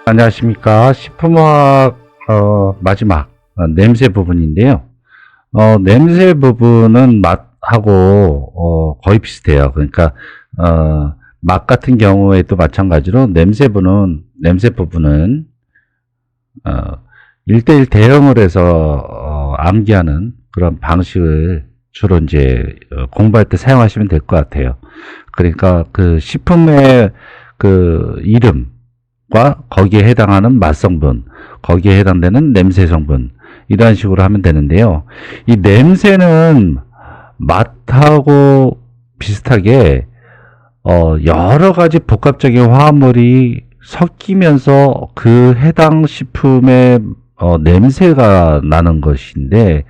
안녕하십니까. 식품화학 마지막 냄새 부분인데요. 냄새 부분은 맛하고 거의 비슷해요. 그러니까 맛 같은 경우에도 마찬가지로 냄새 부분은 1대1 대응을 해서 암기하는 그런 방식을 주로 이제 공부할 때 사용하시면 될 것 같아요. 그러니까 그 식품의 그 이름과 거기에 해당하는 맛 성분, 거기에 해당되는 냄새 성분, 이런 식으로 하면 되는데요. 이 냄새는 맛하고 비슷하게 여러 가지 복합적인 화합물이 섞이면서 그 해당 식품의 냄새가 나는 것인데,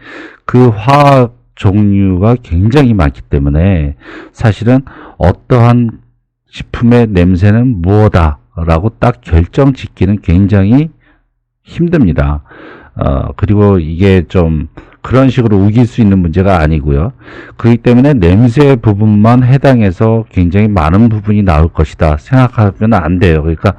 그 화학 종류가 굉장히 많기 때문에 사실은 어떠한 식품의 냄새는 무엇다 라고 딱 결정 짓기는 굉장히 힘듭니다. 그리고 이게 좀 그런 식으로 우길 수 있는 문제가 아니고요. 그렇기 때문에 냄새 부분만 해당해서 굉장히 많은 부분이 나올 것이다 생각하면 안 돼요. 그러니까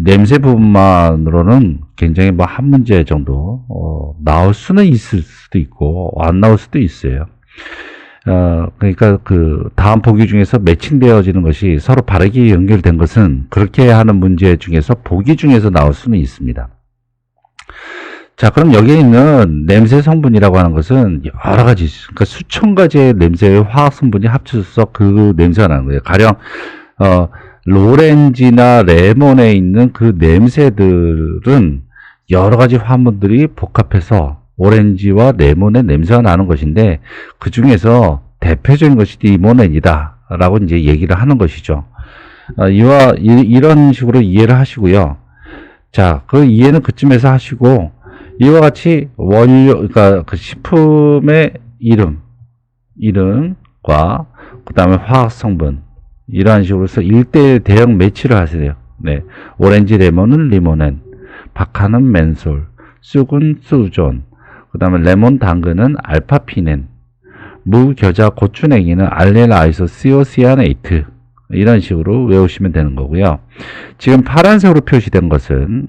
냄새 부분만으로는 굉장히 뭐 한 문제 정도 나올 수는 있을 수도 있고 안 나올 수도 있어요. 그러니까 그 다음 보기 중에서 매칭되어지는 것이 서로 바르게 연결된 것은 그렇게 하는 문제 중에서 보기 중에서 나올 수는 있습니다. 자, 그럼 여기에 있는 냄새 성분이라고 하는 것은 여러 가지, 그러니까 수천 가지의 냄새의 화학 성분이 합쳐져서 그 냄새가 나는 거예요. 가령 로렌지나 레몬에 있는 그 냄새들은 여러 가지 화합물들이 복합해서 오렌지와 레몬의 냄새가 나는 것인데, 그 중에서 대표적인 것이 리모넨이다 라고 이제 얘기를 하는 것이죠. 이런 식으로 이해를 하시고요. 자, 그 이해는 그쯤에서 하시고, 이와 같이 원료, 그러니까 그 식품의 이름과 그 다음에 화학 성분, 이러한 식으로 해서 1대1 대응 매치를 하세요. 네. 오렌지 레몬은 리모넨, 박하는 맨솔, 쑥은 수존, 그 다음에 레몬 당근은 알파피넨, 무, 겨자, 고추냉이는 알렐 아이소시오시아네이트, 이런 식으로 외우시면 되는 거고요. 지금 파란색으로 표시된 것은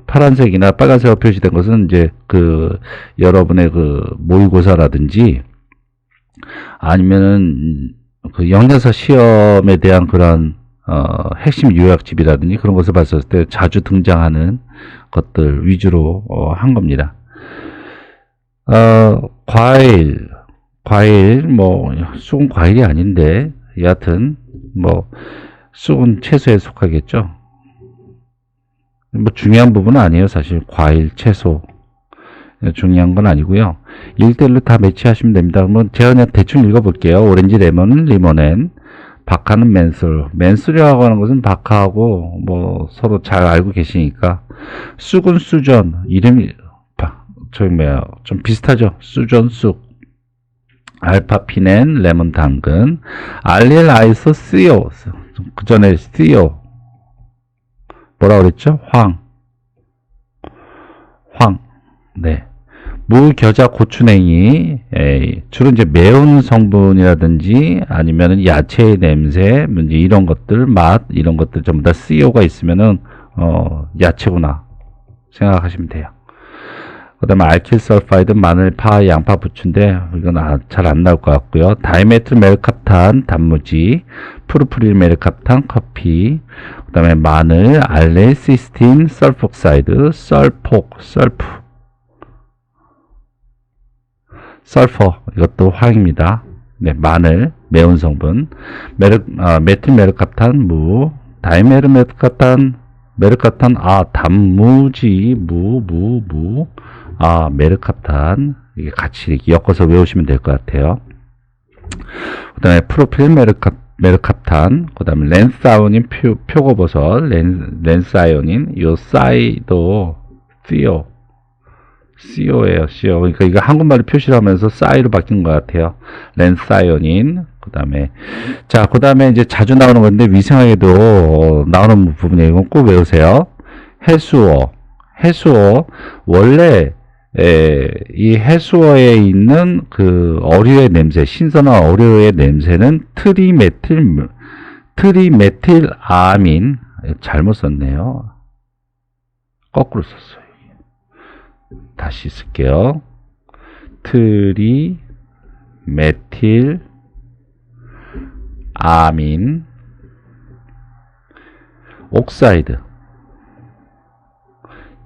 파란색이나 빨간색으로 표시된 것은 이제 그 여러분의 그 모의고사라든지 아니면은 그 영양사 시험에 대한 그런 핵심 요약집이라든지 그런 것을 봤을 때 자주 등장하는 것들 위주로 한 겁니다. 과일 뭐 쑥은 과일이 아닌데 여하튼 뭐 쑥은 채소에 속하겠죠. 뭐 중요한 부분은 아니에요. 사실 과일, 채소 중요한 건 아니고요. 1대1로 다 매치하시면 됩니다. 그러면 제가 그냥 대충 읽어볼게요. 오렌지 레몬은 리모넨, 박하는 맨솔. 맨솔이라고 하는 것은 박하하고 뭐 서로 잘 알고 계시니까. 쑥은 수전. 이름이 좀 비슷하죠. 수전 쑥. 알파피넨, 레몬 당근, 알릴 아이소시오, 그 전에 시오, 뭐라 그랬죠? 황, 네. 무, 겨자, 고추냉이, 주로 이제 매운 성분이라든지 아니면은 야채의 냄새, 이런 것들, 맛, 이런 것들 전부 다 시오가 있으면은, 야채구나 생각하시면 돼요. 그 다음에 알킬설파이드, 마늘, 파, 양파, 부추인데 이건 잘 안 나올 것 같고요. 다이메틸 메르캅탄, 단무지, 프루프릴 메르캅탄, 커피, 그 다음에 마늘, 알레, 시스틴, 설폭사이드, 설퍼, 이것도 황입니다. 네, 마늘, 매운 성분, 메틸 메르캅탄, 무, 다이메르 메르캅탄, 단무지, 메르캅탄, 이게 같이 이렇게 엮어서 외우시면 될 것 같아요. 그 다음에 프로필 메르캅탄, 그 다음에 렌사이오닌 표고버섯, 렌사이오닌, 요 싸이도, CO예요, CO. 그러니까 이거 한국말로 표시를 하면서 싸이로 바뀐 것 같아요. 렌사이오닌, 그 다음에, 자, 그 다음에 이제 자주 나오는 건데, 위생하게도 나오는 부분이에요. 이건 꼭 외우세요. 해수어. 원래, 이 해수어에 있는 그 어류의 냄새, 신선한 어류의 냄새는 트리메틸아민, 잘못 썼네요. 거꾸로 썼어요. 다시 쓸게요. 트리 메틸 아민 옥사이드.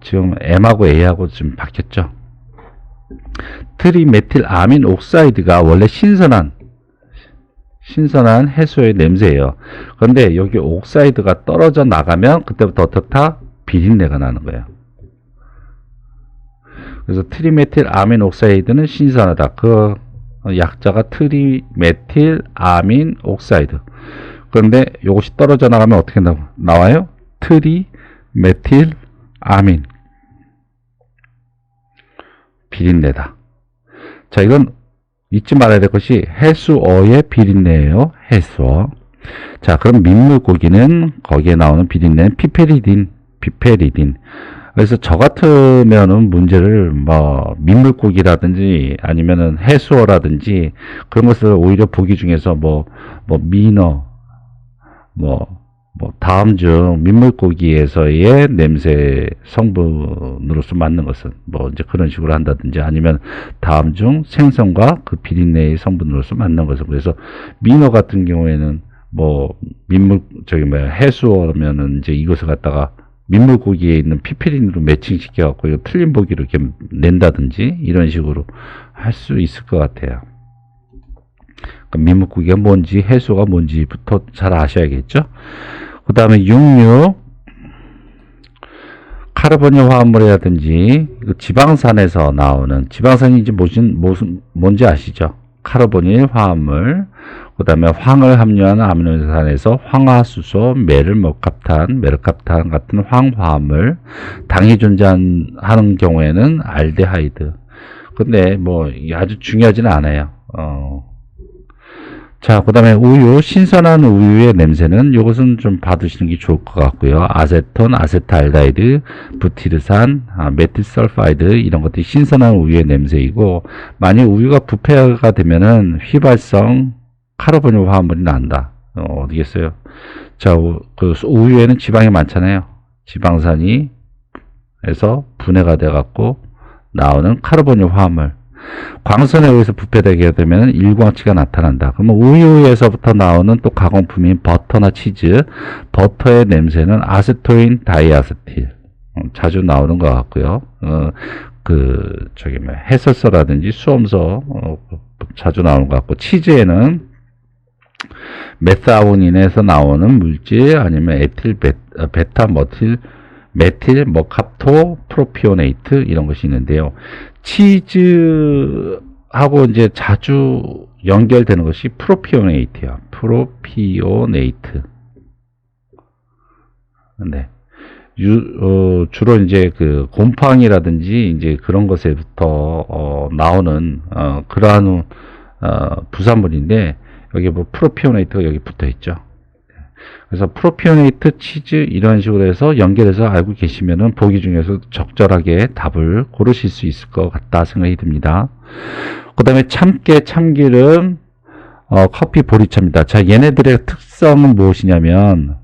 지금 M하고 A하고 좀 바뀌었죠. 트리메틸 아민 옥사이드가 원래 신선한 해수의 냄새예요. 그런데 여기 옥사이드가 떨어져 나가면 그때부터 어떻다? 비린내가 나는 거예요. 그래서 트리메틸 아민 옥사이드는 신선하다. 그 약자가 트리메틸 아민 옥사이드. 그런데 이것이 떨어져 나가면 어떻게 나와요? 트리메틸 아민. 비린내다. 자, 이건 잊지 말아야 될 것이 해수어의 비린내예요. 해수어. 자, 그럼 민물고기는 거기에 나오는 비린내는 피페리딘. 그래서 저 같으면은 문제를 뭐 민물고기라든지 아니면은 해수어라든지 그런 것을 오히려 보기 중에서 민어 다음 중 민물고기에서의 냄새 성분으로서 맞는 것은 이제 그런 식으로 한다든지 아니면 다음 중 생선과 그 비린내의 성분으로서 맞는 것은 그래서 민어 같은 경우에는 해수어면은 이제 이것을 갖다가 민물고기에 있는 피페린으로 매칭시켜 갖고 이거 틀린 보기로 이렇게 낸다든지 이런 식으로 할 수 있을 것 같아요. 그러니까 민물고기가 뭔지 해수가 뭔지부터 잘 아셔야겠죠. 그 다음에 육류, 카르보닐 화합물이라든지 지방산에서 나오는 지방산이 이제 뭔지 아시죠? 카르보닐 화합물, 그 다음에 황을 함유한 아미노산에서 황화수소, 메를카프탄 같은 황화합물, 당이 존재하는 경우에는 알데하이드. 근데 아주 중요하지는 않아요. 자, 그 다음에 우유, 신선한 우유의 냄새는 이것은 좀 봐두시는 게 좋을 것 같고요. 아세톤, 아세트알데히드, 부티르산, 메틸설파이드 이런 것들이 신선한 우유의 냄새이고, 만약 우유가 부패가 되면은 휘발성 카르보닐 화합물이 난다. 어디겠어요? 자, 그 우유에는 지방이 많잖아요. 지방산이 해서 분해가 돼 갖고 나오는 카르보닐 화합물. 광선에 의해서 부패되게 되면 일광치가 나타난다. 그러면 우유에서부터 나오는 또 가공품인 버터나 치즈, 버터의 냄새는 아세토인 다이아세틸. 자주 나오는 것 같고요. 해설서라든지 수험서 자주 나오는 것 같고, 치즈에는 메사오닌에서 나오는 물질 아니면 메틸 머캅토 프로피오네이트 이런 것이 있는데요. 치즈하고 이제 자주 연결되는 것이 프로피오네이트야. 프로피오네이트. 네. 주로 이제 그 곰팡이라든지 이제 그런 것에부터 나오는 그러한 부산물인데 여기 프로피오네이트가 여기 붙어 있죠. 그래서 프로피오네이트, 치즈 이런 식으로 해서 연결해서 알고 계시면은 보기 중에서 적절하게 답을 고르실 수 있을 것 같다 생각이 듭니다. 그 다음에 참깨, 참기름, 커피, 보리차입니다. 자, 얘네들의 특성은 무엇이냐면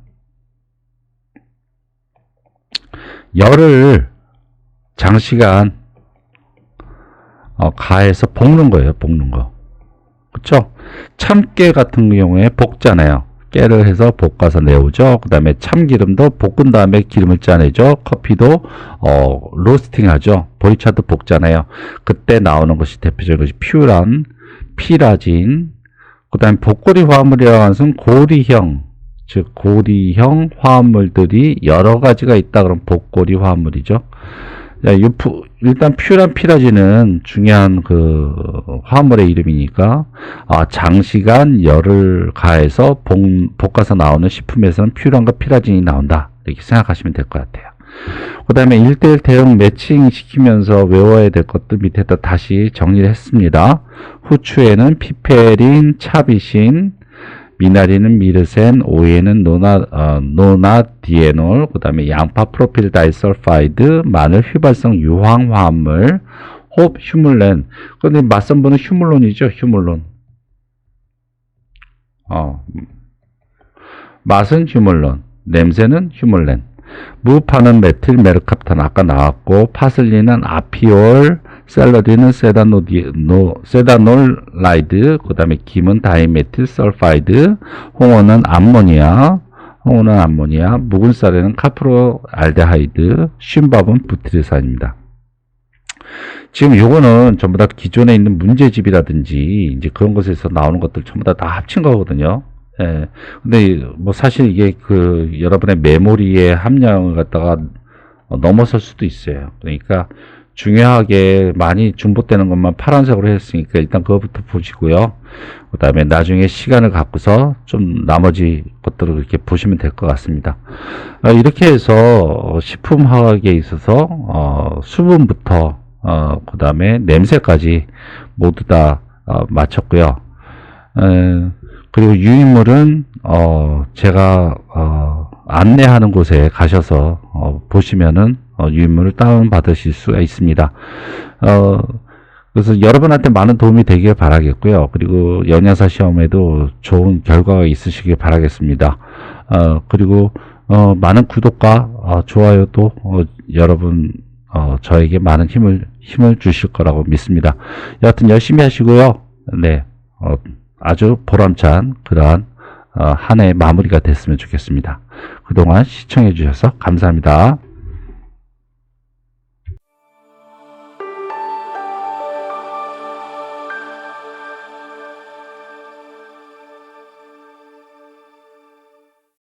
열을 장시간 가해서 볶는 거예요. 볶는 거. 그쵸? 참깨 같은 경우에 볶잖아요. 깨를 해서 볶아서 내오죠. 그 다음에 참기름도 볶은 다음에 기름을 짜내죠. 커피도 로스팅 하죠. 보리차도 볶잖아요. 그때 나오는 것이 대표적인 것이 퓨란, 피라진, 그 다음에 복고리 화합물이라고 하는 것은 고리형, 즉 고리형 화합물들이 여러 가지가 있다 그러면 복고리 화합물이죠. 일단 퓨란, 피라진은 중요한 그 화합물의 이름이니까 장시간 열을 가해서 볶아서 나오는 식품에서는 퓨란과 피라진이 나온다 이렇게 생각하시면 될 것 같아요. 그 다음에 1:1 대응 매칭 시키면서 외워야 될 것도 밑에다 다시 정리를 했습니다. 후추에는 피페린, 차비신, 미나리는 미르센, 오이에는 노나디에놀, 그 다음에 양파 프로필 다이설파이드, 마늘 휘발성 유황 화합물, 홉 휴물렌. 근데 맞선부는 휴물론이죠. 휴물론. 맛은 휴물론. 냄새는 휴물렌, 무파는 메틸 메르캅탄 아까 나왔고, 파슬리는 아피올, 샐러리는 세다놀라이드, 그 다음에 김은 다이메틸 설파이드, 홍어는 암모니아, 묵은 쌀에는 카프로 알데하이드, 쉰밥은 부티르산입니다. 지금 요거는 전부 다 기존에 있는 문제집이라든지 이제 그런 것에서 나오는 것들 전부 다 합친 거거든요. 예. 근데 뭐 사실 이게 그 여러분의 메모리의 함량을 갖다가 넘어설 수도 있어요. 그러니까 중요하게 많이 중복되는 것만 파란색으로 했으니까 일단 그거부터 보시고요. 그 다음에 나중에 시간을 갖고서 좀 나머지 것들을 이렇게 보시면 될 것 같습니다. 이렇게 해서 식품화학에 있어서 수분부터 그 다음에 냄새까지 모두 다 마쳤고요. 그리고 유인물은 제가 안내하는 곳에 가셔서 보시면은 유인물을 다운 받으실 수가 있습니다. 그래서 여러분한테 많은 도움이 되길 바라겠고요. 그리고 연야사 시험에도 좋은 결과가 있으시길 바라겠습니다. 그리고 많은 구독과 좋아요도 여러분 저에게 많은 힘을 주실 거라고 믿습니다. 여하튼 열심히 하시고요. 네, 아주 보람찬 그러한 한 해 마무리가 됐으면 좋겠습니다. 그동안 시청해 주셔서 감사합니다.